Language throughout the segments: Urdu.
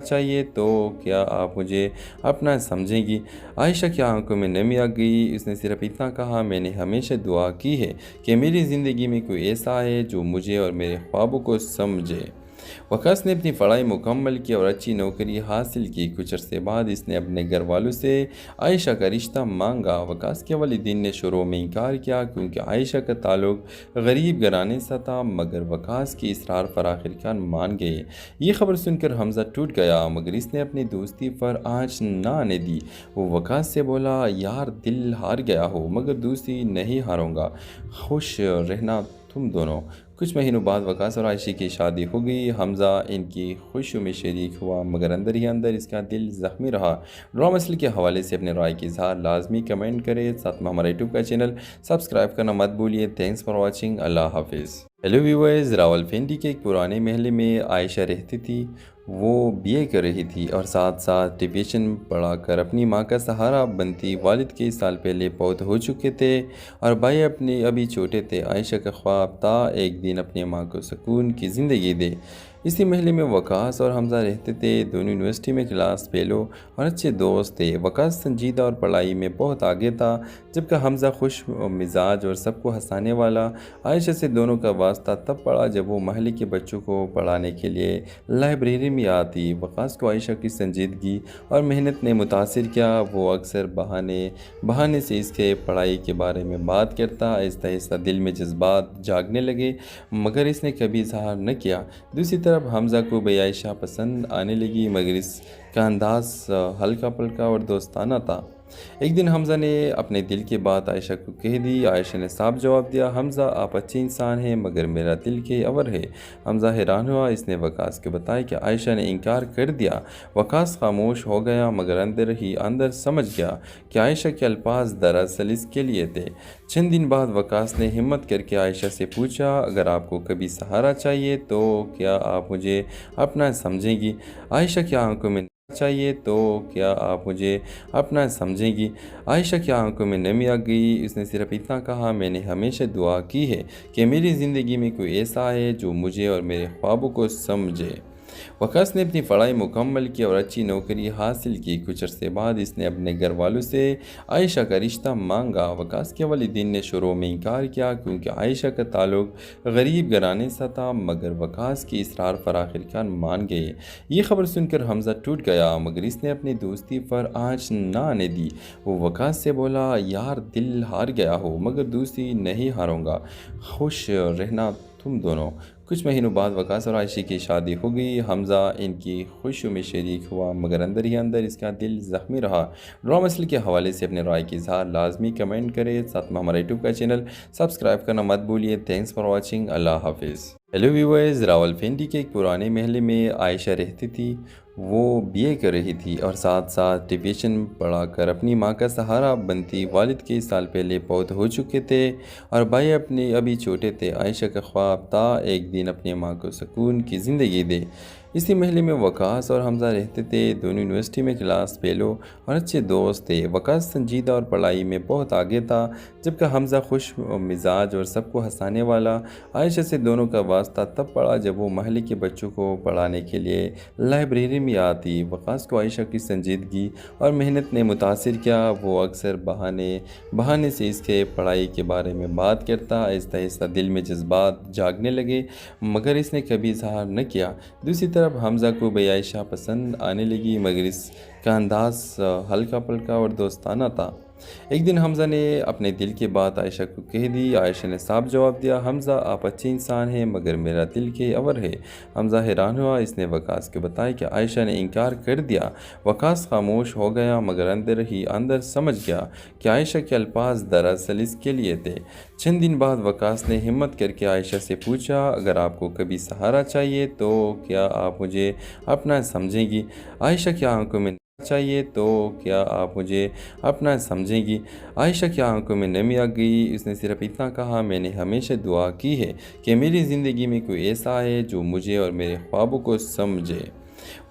چاہیے تو کیا آپ مجھے اپنا سمجھیں گی؟ عائشہ کی آنکھوں میں نمی آ گئی۔ اس نے صرف اتنا کہا، میں نے ہمیشہ دعا کی ہے کہ میری زندگی میں کوئی ایسا آئے جو مجھے اور میرے خوابوں کو سمجھے۔ وقاص نے اپنی پڑھائی مکمل کی اور اچھی نوکری حاصل کی۔ کچھ عرصے بعد اس نے اپنے گھر والوں سے عائشہ کا رشتہ مانگا۔ وقاص کے والدین نے شروع میں انکار کیا کیونکہ عائشہ کا تعلق غریب گھرانے سے تھا، مگر وقاص کی اصرار پر آخرکار مان گئے۔ یہ خبر سن کر حمزہ ٹوٹ گیا، مگر اس نے اپنی دوستی پر آنچ نہ آنے دی۔ وہ وقاص سے بولا، یار دل ہار گیا ہو مگر دوستی نہیں ہاروں گا، خوش رہنا تم دونوں۔ کچھ مہینوں بعد وقاص اور عائشہ کی شادی ہو گئی۔ حمزہ ان کی خوشیوں میں شریک ہوا، مگر اندر ہی اندر اس کا دل زخمی رہا۔ ڈرامہ مسئلے کے حوالے سے اپنے رائے کی اظہار لازمی کمنٹ کریں، ساتھ میں ہمارا یوٹیوب کا چینل سبسکرائب کرنا مت بھولیے۔ تھینکس فار واچنگ، اللہ حافظ۔ ہیلو ویورز، راولپنڈی کے ایک پرانے محلے میں عائشہ رہتی تھی۔ وہ BA کر رہی تھی اور ساتھ ساتھ ٹیوشن پڑھا کر اپنی ماں کا سہارا بنتی۔ والد کئی سال پہلے فوت ہو چکے تھے اور بھائی ابھی چھوٹے تھے۔ عائشہ کا خواب تھا ایک دن اپنی ماں کو سکون کی زندگی دے۔ اسی محلے میں وقاص اور حمزہ رہتے تھے، دونوں یونیورسٹی میں کلاس فیلو اور اچھے دوست تھے۔ وقاص سنجیدہ اور پڑھائی میں بہت آگے تھا، جبکہ حمزہ خوش مزاج اور سب کو ہنسانے والا۔ عائشہ سے دونوں کا واسطہ تب پڑا جب وہ محلے کے بچوں کو پڑھانے کے لیے لائبریری میں آتی۔ وقاص کو عائشہ کی سنجیدگی اور محنت نے متاثر کیا۔ وہ اکثر بہانے سے اس کے پڑھائی کے بارے میں بات کرتا۔ آہستہ آہستہ دل میں جذبات جاگنے لگے، مگر اس نے کبھی اظہار نہ کیا۔ دوسری طرف حمزہ کو بھی عائشہ پسند آنے لگی، مگر اس کا انداز ہلکا پھلکا اور دوستانہ تھا۔ ایک دن حمزہ نے اپنے دل کی بات عائشہ کو کہہ دی۔ عائشہ نے صاف جواب دیا، حمزہ آپ اچھے انسان ہیں مگر میرا دل کے اور ہے۔ حمزہ حیران ہوا۔ اس نے وقاص کو بتایا کہ عائشہ نے انکار کر دیا۔ وقاص خاموش ہو گیا، مگر اندر ہی اندر سمجھ گیا کہ عائشہ کے الفاظ دراصل اس کے لیے تھے۔ چند دن بعد وقاص نے ہمت کر کے عائشہ سے پوچھا، اگر آپ کو کبھی سہارا چاہیے تو کیا آپ مجھے اپنا سمجھیں گی؟ عائشہ کی آنکھوں میں چاہیے تو کیا آپ مجھے اپنا سمجھیں گی؟ عائشہ کی آنکھوں میں نمی آ گئی۔ اس نے صرف اتنا کہا، میں نے ہمیشہ دعا کی ہے کہ میری زندگی میں کوئی ایسا آئے جو مجھے اور میرے خوابوں کو سمجھے۔ وقاص نے اپنی پڑھائی مکمل کی اور اچھی نوکری حاصل کی۔ کچھ عرصے بعد اس نے اپنے گھر والوں سے عائشہ کا رشتہ مانگا۔ وقاص کے والدین نے شروع میں انکار کیا کیونکہ عائشہ کا تعلق غریب گھرانے سے تھا، مگر وقاص کی اصرار پر آخرکار مان گئے۔ یہ خبر سن کر حمزہ ٹوٹ گیا، مگر اس نے اپنی دوستی پر آنچ نہ آنے دی۔ وہ وقاص سے بولا، یار دل ہار گیا ہو مگر دوستی نہیں ہاروں گا، خوش رہنا تم دونوں۔ کچھ مہینوں بعد وقاص اور عائشہ کی شادی ہو گئی۔ حمزہ ان کی خوشیوں میں شریک ہوا، مگر اندر ہی اندر اس کا دل زخمی رہا۔ ڈرامہ مسئلے کے حوالے سے اپنے رائے کی اظہار لازمی کمنٹ کریں، ساتھ میں ہمارا یوٹیوب کا چینل سبسکرائب کرنا مت بھولیے۔ تھینکس فار واچنگ، اللہ حافظ۔ ہیلو ویورز، راولپنڈی کے ایک پرانے محلے میں عائشہ رہتی تھی۔ وہ BA کر رہی تھی اور ساتھ ساتھ ٹیوشن پڑھا کر اپنی ماں کا سہارا بنتی۔ والد کئی سال پہلے فوت ہو چکے تھے اور بھائی ابھی چھوٹے تھے۔ عائشہ کا خواب تھا ایک دن اپنی ماں کو سکون کی زندگی دے۔ اسی محلے میں وقاص اور حمزہ رہتے تھے، دونوں یونیورسٹی میں کلاس فیلو اور اچھے دوست تھے۔ وقاص سنجیدہ اور پڑھائی میں بہت آگے تھا، جبکہ حمزہ خوش مزاج اور سب کو ہنسانے والا۔ عائشہ سے دونوں کا واسطہ تب پڑا جب وہ محلے کے بچوں کو پڑھانے کے لیے لائبریری میں آتی۔ وقاص کو عائشہ کی سنجیدگی اور محنت نے متاثر کیا۔ وہ اکثر بہانے سے اس کے پڑھائی کے بارے میں بات کرتا۔ آہستہ آہستہ دل میں جذبات جاگنے لگے، مگر اس نے کبھی اظہار نہ کیا۔ دوسری طرف حمزہ کو بھی عائشہ پسند آنے لگی، مگر اس کا انداز ہلکا پھلکا اور دوستانہ تھا۔ ایک دن حمزہ نے اپنے دل کی بات عائشہ کو کہہ دی۔ عائشہ نے صاف جواب دیا، حمزہ آپ اچھے انسان ہیں مگر میرا دل کے اور ہے۔ حمزہ حیران ہوا۔ اس نے وقاص کو بتایا کہ عائشہ نے انکار کر دیا۔ وقاص خاموش ہو گیا، مگر اندر ہی اندر سمجھ گیا کہ عائشہ کے الفاظ دراصل اس کے لیے تھے۔ چند دن بعد وقاص نے ہمت کر کے عائشہ سے پوچھا، اگر آپ کو کبھی سہارا چاہیے تو کیا آپ مجھے اپنا سمجھیں گی؟ عائشہ کی آنکھوں میں چاہیے تو کیا آپ مجھے اپنا سمجھیں گی؟ عائشہ کی آنکھوں میں نمی آ گئی۔ اس نے صرف اتنا کہا، میں نے ہمیشہ دعا کی ہے کہ میری زندگی میں کوئی ایسا آئے جو مجھے اور میرے خوابوں کو سمجھے۔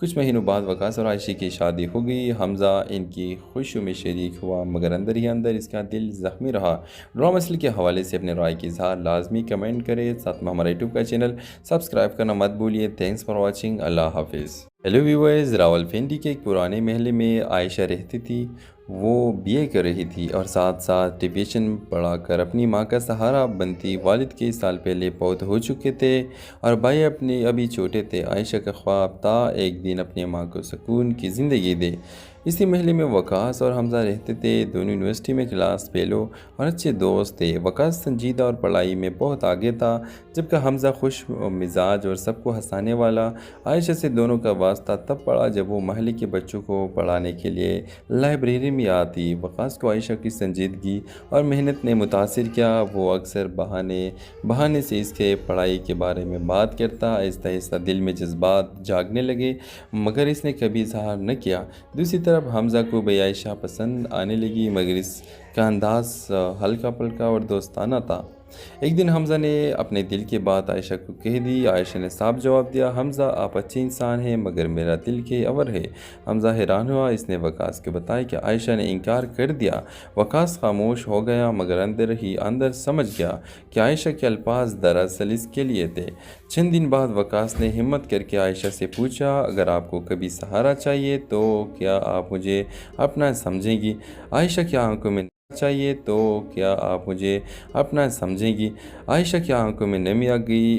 کچھ مہینوں بعد وقاص اور عائشہ کی شادی ہو گئی۔ حمزہ ان کی خوشیوں میں شریک ہوا مگر اندر ہی اندر اس کا دل زخمی رہا۔ ڈرامہ اصل کے حوالے سے اپنے رائے کی اظہار لازمی کمنٹ کرے، ساتھ میں ہمارا یوٹیوب کا چینل سبسکرائب کرنا مت بھولیے۔ تھینکس فار واچنگ، اللہ حافظ۔ ہیلو ویورز، راولپنڈی کے ایک پرانے محلے میں عائشہ رہتی تھی۔ وہ بی اے کر رہی تھی اور ساتھ ساتھ ٹیوشن پڑھا کر اپنی ماں کا سہارا بنتی۔ والد کئی سال پہلے فوت ہو چکے تھے اور بھائی اپنے ابھی چھوٹے تھے۔ عائشہ کا خواب تھا ایک دن اپنی ماں کو سکون کی زندگی دے۔ اسی محلے میں وقاص اور حمزہ رہتے تھے، دونوں یونیورسٹی میں کلاس فیلو اور اچھے دوست تھے۔ وقاص سنجیدہ اور پڑھائی میں بہت آگے تھا، جبکہ حمزہ خوش مزاج اور سب کو ہنسانے والا۔ عائشہ سے دونوں کا واسطہ تب پڑا جب وہ محلے کے بچوں کو پڑھانے کے لیے لائبریری میں آتی۔ وقاص کو عائشہ کی سنجیدگی اور محنت نے متاثر کیا۔ وہ اکثر بہانے سے اس کے پڑھائی کے بارے میں بات کرتا۔ آہستہ آہستہ دل میں جذبات جاگنے لگے مگر اس نے کبھی اظہار نہ کیا۔ دوسری طرف حمزہ کو بھی عائشہ پسند آنے لگی مگر اس کا انداز ہلکا پھلکا اور دوستانہ تھا۔ ایک دن حمزہ نے اپنے دل کی بات عائشہ کو کہہ دی۔ عائشہ نے صاف جواب دیا، حمزہ آپ اچھے انسان ہیں مگر میرا دل کے اور ہے۔ حمزہ حیران ہوا۔ اس نے وقاص کو بتایا کہ عائشہ نے انکار کر دیا۔ وقاص خاموش ہو گیا مگر اندر ہی اندر سمجھ گیا کہ عائشہ کے الفاظ دراصل اس کے لیے تھے۔ چند دن بعد وقاص نے ہمت کر کے عائشہ سے پوچھا، اگر آپ کو کبھی سہارا چاہیے تو کیا آپ مجھے اپنا سمجھیں گی؟ عائشہ کی آنکھوں میں چاہیے تو کیا آپ مجھے اپنا سمجھیں گی؟ عائشہ کی آنکھوں میں نمی آ گئی۔